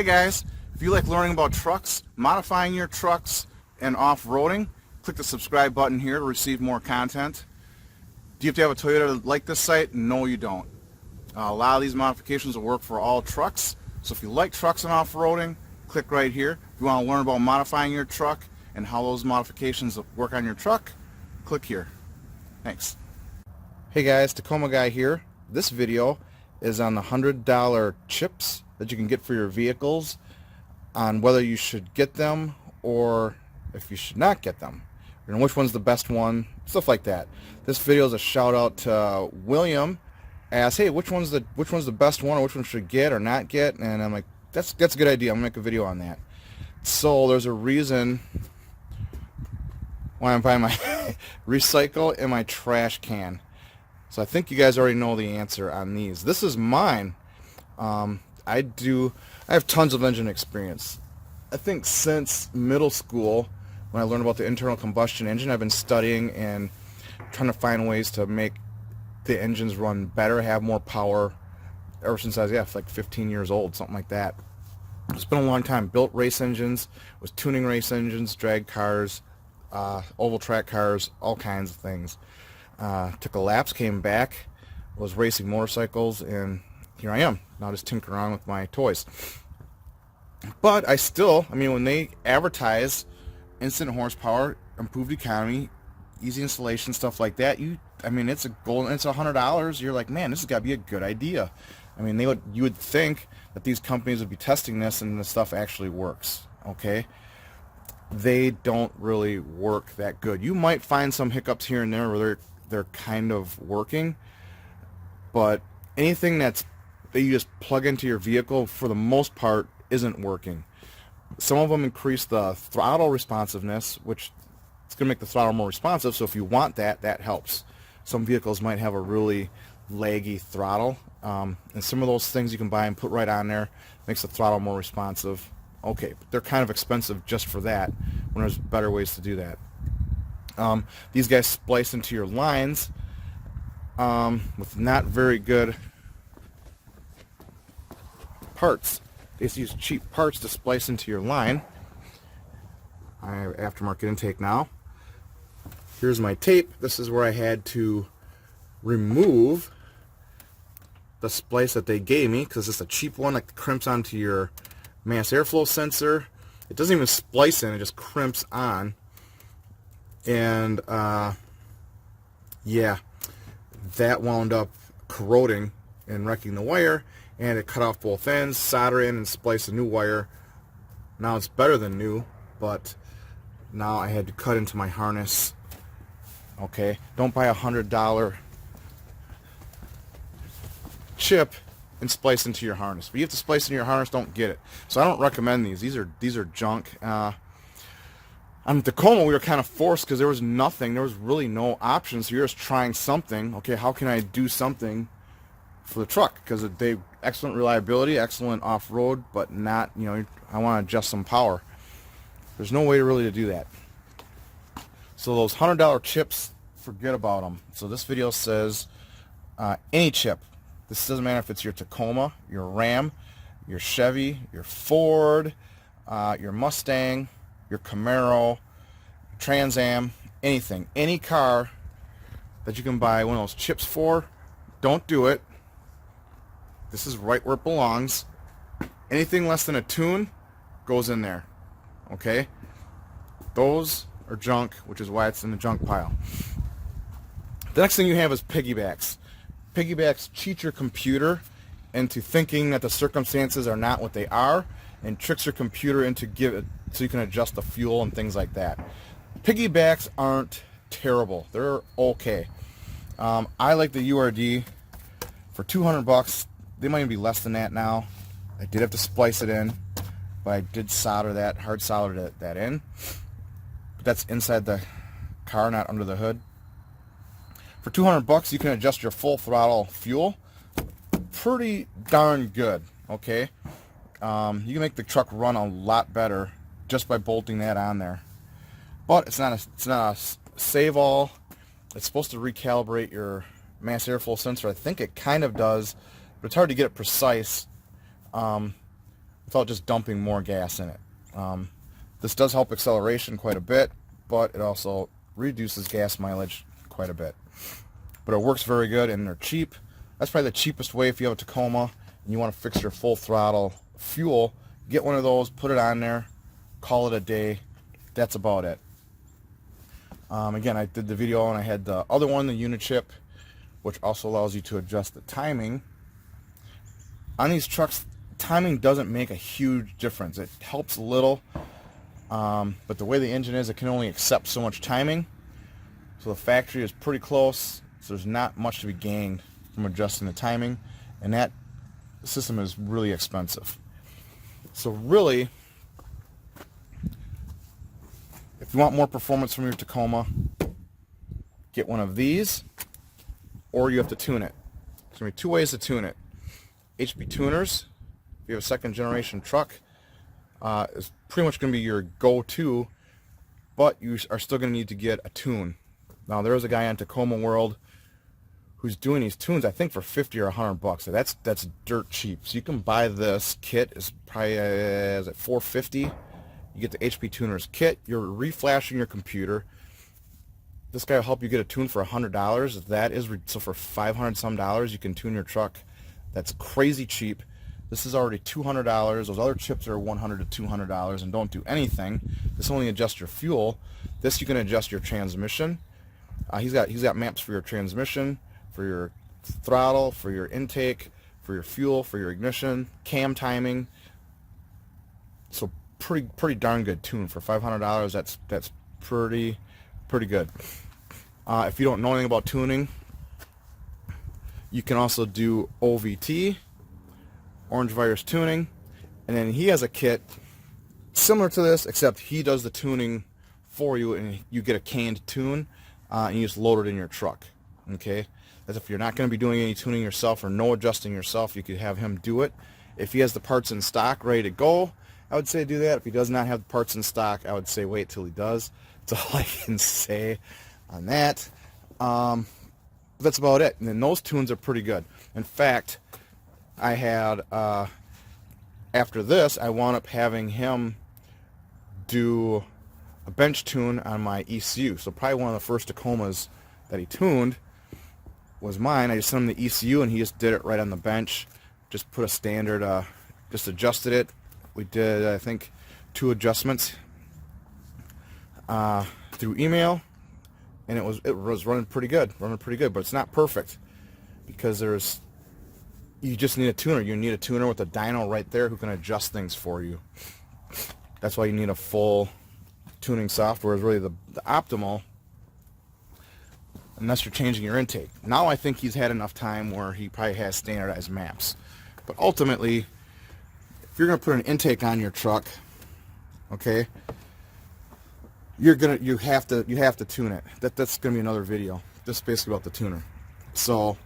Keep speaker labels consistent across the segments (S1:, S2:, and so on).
S1: guys, if you like learning about trucks, modifying your trucks, and off-roading, click the subscribe button here to receive more content. Do you have to have a Toyota to like this site? No, you don't. A lot of these modifications will work for all trucks. So if you like trucks and off-roading, click right here. If you want to learn about modifying your truck and how those modifications work on your truck, click here. Thanks. Hey guys, TACOMA guy here. This video is on the $100 chips that you can get for your vehicles, on whether you should get them or if you should not get them, and which one's the best one, stuff like that. This video is a shout out to William. Asked, hey, which one's the best one, or which one should I get or not get? And I'm like, that's a good idea. I'm gonna make a video on that. So there's a reason why I'm buying my recycle in my trash can. So I think you guys already know the answer on these. This is mine. I have tons of engine experience. I think since middle school, when I learned about the internal combustion engine, I've been studying and trying to find ways to make the engines run better, have more power, ever since I was like 15 years old, something like that. It's been a long time. Built race engines, was tuning race engines, drag cars, oval track cars, all kinds of things. Took a lapse, came back, was racing motorcycles, and here I am, now just tinkering around with my toys. But I still, when they advertise instant horsepower, improved economy, easy installation, stuff like that, it's a goal, and it's $100. You're like, man, this has got to be a good idea. You would think that these companies would be testing this and the stuff actually works. Okay, they don't really work that good. You might find some hiccups here and there where they're kind of working, but anything that you just plug into your vehicle, for the most part, isn't working. Some of them increase the throttle responsiveness, which it's going to make the throttle more responsive, so if you want that, that helps. Some vehicles might have a really laggy throttle, and some of those things you can buy and put right on there, makes the throttle more responsive. Okay, but they're kind of expensive just for that, when there's better ways to do that. These guys splice into your lines with not very good parts. They just use cheap parts to splice into your line. I have aftermarket intake now. Here's my tape. This is where I had to remove the splice that they gave me, because it's a cheap one that crimps onto your mass airflow sensor. It doesn't even splice in, it just crimps on. And yeah, that wound up corroding and wrecking the wire, and it cut off both ends, solder in and splice a new wire. Now it's better than new, but now I had to cut into my harness. Okay, don't buy $100 chip and splice into your harness. But you have to splice into your harness, don't get it. So I don't recommend these. These are junk. On TACOMA, we were kind of forced because there was nothing. There was really no options. So you're just trying something. Okay, how can I do something for the truck? Because they excellent reliability, excellent off-road, but not, I want to adjust some power. There's no way to do that. So those $100 chips, forget about them. So this video says any chip. This doesn't matter if it's your TACOMA, your Ram, your Chevy, your Ford, your Mustang, your Camaro, Trans Am, anything. Any car that you can buy one of those chips for, don't do it. This is right where it belongs. Anything less than a tune goes in there. Okay? Those are junk, which is why it's in the junk pile. The next thing you have is piggybacks. Piggybacks cheat your computer into thinking that the circumstances are not what they are, and tricks your computer into so you can adjust the fuel and things like that. Piggybacks aren't terrible. They're okay. I like the URD for $200. They might even be less than that now. I did have to splice it in, but I did hard solder that in. But that's inside the car, not under the hood. For $200, you can adjust your full throttle fuel pretty darn good. Okay, you can make the truck run a lot better just by bolting that on there. But it's not a save all. It's supposed to recalibrate your mass airflow sensor. I think it kind of does, but it's hard to get it precise without just dumping more gas in it. This does help acceleration quite a bit, but it also reduces gas mileage quite a bit. But it works very good, and they're cheap. That's probably the cheapest way if you have a Tacoma and you want to fix your full throttle fuel. Get one of those, put it on there, call it a day. That's about it. Again, I did the video and I had the other one, the unit chip, which also allows you to adjust the timing. On these trucks, timing doesn't make a huge difference. It helps a little, but the way the engine is, it can only accept so much timing. So the factory is pretty close, so there's not much to be gained from adjusting the timing, and that system is really expensive. So really, if you want more performance from your Tacoma, get one of these, or you have to tune it. There's going to be two ways to tune it. HP tuners, if you have a second generation truck, is pretty much going to be your go-to, but you are still going to need to get a tune. Now there is a guy on Tacoma World who's doing these tunes, I think for 50 or 100 bucks. So that's dirt cheap. So you can buy this kit. It's probably is it $450. You get the HP tuners kit. You're reflashing your computer. This guy will help you get a tune for $100. That is so for $500 some dollars you can tune your truck. That's crazy cheap. This is already $200. Those other chips are $100 to $200 and don't do anything. This only adjusts your fuel. This you can adjust your transmission. He's got maps for your transmission, for your throttle, for your intake, for your fuel, for your ignition, cam timing. So pretty darn good tune for $500. That's pretty good. If you don't know anything about tuning, you can also do OVT, Orange Virus Tuning, and then he has a kit similar to this, except he does the tuning for you, and you get a canned tune, and you just load it in your truck. Okay, as if you're not going to be doing any tuning yourself or no adjusting yourself, you could have him do it. If he has the parts in stock ready to go, I would say do that. If he does not have the parts in stock, I would say wait till he does. That's all I can say on that. That's about it. And then those tunes are pretty good. In fact, I had after this, I wound up having him do a bench tune on my ECU. So probably one of the first Tacomas that he tuned was mine. I just sent him the ECU and he just did it right on the bench. Just put a standard, just adjusted it. We did, I think, 2 adjustments through email, and it was running pretty good, but it's not perfect because you just need a tuner. You need a tuner with a dyno right there who can adjust things for you. That's why you need a full tuning software is really the optimal, unless you're changing your intake. Now I think he's had enough time where he probably has standardized maps. But ultimately, if you're going to put an intake on your truck, okay, you have to tune it. That's going to be another video. Just basically about the tuner. So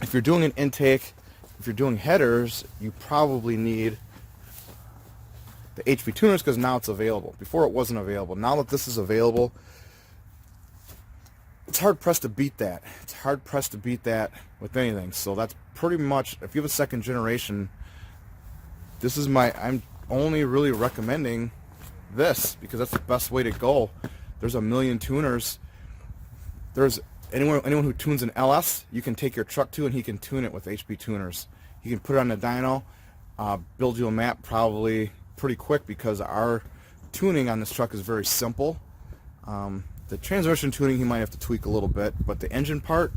S1: if you're doing an intake, if you're doing headers, you probably need the HP tuners because now it's available. Before it wasn't available. Now that this is available, it's hard pressed to beat that. It's hard pressed to beat that with anything. So that's pretty much, if you have a second generation, this is I'm only really recommending this because that's the best way to go. There's a million tuners. There's anyone who tunes an LS, you can take your truck to and he can tune it with HP tuners. He can put it on the dyno, build you a map probably pretty quick because our tuning on this truck is very simple. The transmission tuning he might have to tweak a little bit, but the engine part,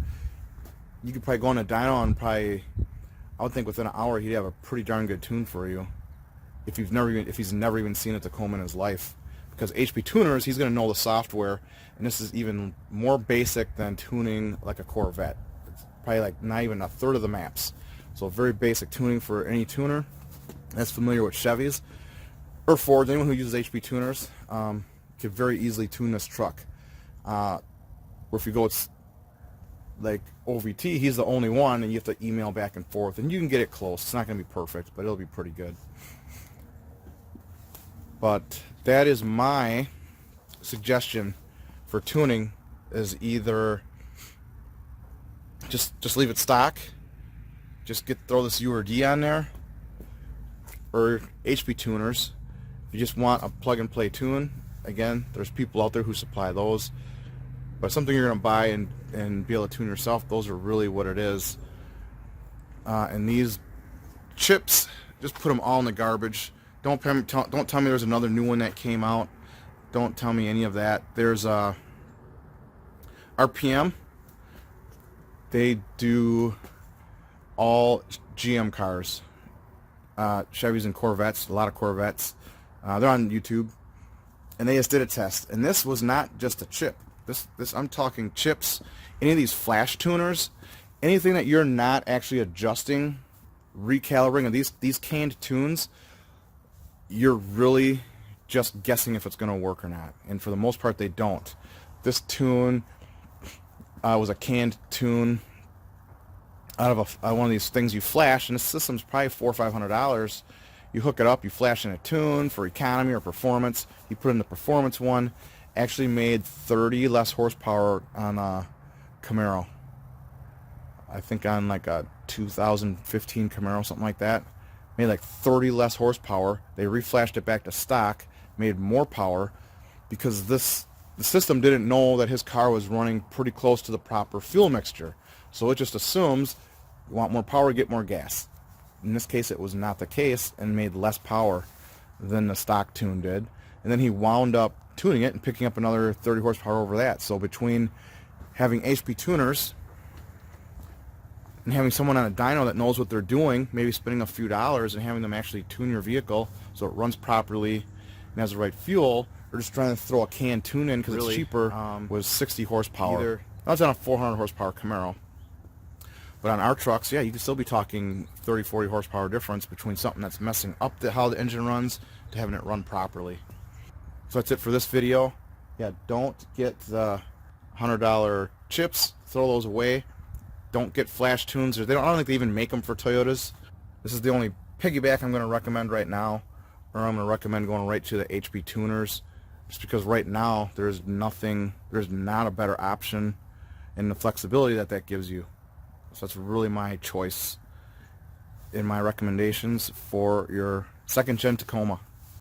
S1: you could probably go on a dyno and probably, I would think within an hour he'd have a pretty darn good tune for you. If he's never even seen a Tacoma in his life, because HP tuners, he's going to know the software, and this is even more basic than tuning like a Corvette. It's probably like not even a third of the maps. So very basic tuning for any tuner that's familiar with Chevys or Fords. Anyone who uses HP tuners could very easily tune this truck. Or if you go with like OVT, he's the only one, and you have to email back and forth, and you can get it close. It's not going to be perfect, but it'll be pretty good. But that is my suggestion for tuning: is either just leave it stock, just throw this U or D on there, or HP tuners. If you just want a plug-and-play tune, again, there's people out there who supply those. But something you're going to buy and be able to tune yourself, those are really what it is. And these chips, just put them all in the garbage. Don't tell me there's another new one that came out. Don't tell me any of that. There's RPM. They do all GM cars, Chevys and Corvettes, a lot of Corvettes. They're on YouTube, and they just did a test. And this was not just a chip. This I'm talking chips. Any of these flash tuners, anything that you're not actually adjusting, recalibrating, and these canned tunes, you're really just guessing if it's going to work or not. And for the most part, they don't. This tune was a canned tune out of one of these things you flash, and the system's probably $400 or $500. You hook it up, you flash in a tune for economy or performance. You put in the performance one. Actually made 30 less horsepower on a Camaro. I think on like a 2015 Camaro, something like that. Made like 30 less horsepower. They reflashed it back to stock, made more power, because the system didn't know that his car was running pretty close to the proper fuel mixture. So it just assumes you want more power, get more gas. In this case, it was not the case and made less power than the stock tune did. And then he wound up tuning it and picking up another 30 horsepower over that. So between having HP tuners and having someone on a dyno that knows what they're doing, maybe spending a few dollars and having them actually tune your vehicle so it runs properly and has the right fuel, or just trying to throw a canned tune in because it's cheaper, was 60 horsepower. That's on a 400 horsepower Camaro. But on our trucks, yeah, you can still be talking 30, 40 horsepower difference between something that's messing up how the engine runs to having it run properly. So that's it for this video. Yeah, don't get the $100 chips. Throw those away. Don't get flash tunes. I don't think they even make them for Toyotas. This is the only piggyback I'm going to recommend right now, or I'm going to recommend going right to the HP tuners, just because right now there's not a better option in the flexibility that gives you. So that's really my choice in my recommendations for your second gen Tacoma.